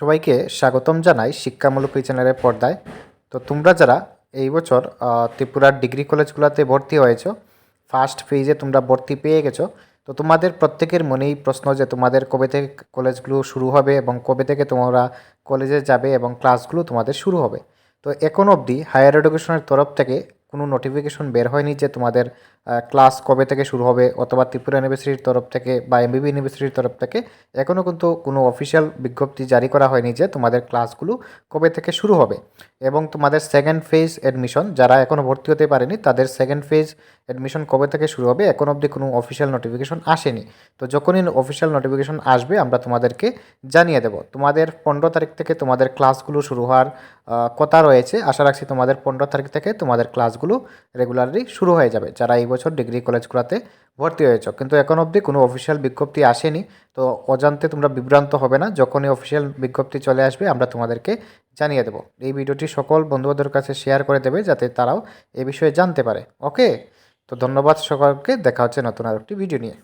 সবাইকে স্বাগতম জানাই শিক্ষামূলক এই চ্যানেলের পর্দায়। তো তোমরা যারা এই বছর ত্রিপুরার ডিগ্রি কলেজগুলোতে ভর্তি হয়েছো, ফার্স্ট ফেজে তোমরা ভর্তি পেয়ে গেছো, তো তোমাদের প্রত্যেকের মনেই প্রশ্ন যে তোমাদের কবে থেকে কলেজগুলো শুরু হবে এবং কবে থেকে তোমরা কলেজে যাবে এবং ক্লাসগুলো তোমাদের শুরু হবে। তো এখন অবধি হায়ার এডুকেশনের তরফ থেকে কোনো নোটিফিকেশন বের হয়নি যে তোমাদের ক্লাস কবে থেকে শুরু হবে, অথবা ত্রিপুরা ইউনিভার্সিটির তরফ থেকে বা এমবিবি ইউনিভার্সিটির তরফ থেকে এখনও কিন্তু কোনো অফিসিয়াল বিজ্ঞপ্তি জারি করা হয়নি যে তোমাদের ক্লাসগুলো কবে থেকে শুরু হবে। এবং তোমাদের সেকেন্ড ফেজ অ্যাডমিশন যারা এখনও ভর্তি হতে পারেনি তাদের সেকেন্ড ফেজ অ্যাডমিশন কবে থেকে শুরু হবে এখন অবধি কোনো অফিসিয়াল নোটিফিকেশন আসেনি। তো যখনই অফিসিয়াল নোটিফিকেশন আসবে আমরা তোমাদেরকে জানিয়ে দেব। তোমাদের 15 তারিখ থেকে তোমাদের ক্লাসগুলো শুরু হওয়ার কথা রয়েছে। আশা রাখছি তোমাদের 15 তারিখ থেকে তোমাদের ক্লাসগুলো রেগুলারলি শুরু হয়ে যাবে যারা এই বছর ডিগ্রি কলেজগুলোতে ভর্তি হয়েছ। কিন্তু এখন অবধি কোনো অফিসিয়াল বিজ্ঞপ্তি আসেনি। তো অজান্তে তোমরা বিভ্রান্ত হবে না, যখনই অফিসিয়াল বিজ্ঞপ্তি চলে আসবে আমরা তোমাদেরকে জানিয়ে দেব। এই ভিডিওটি সকল বন্ধুদের কাছে শেয়ার করে দেবে যাতে তারাও এ বিষয়ে জানতে পারে। ওকে, তো ধন্যবাদ সকলকে, দেখা হচ্ছে নতুন আরেকটি ভিডিও নিয়ে।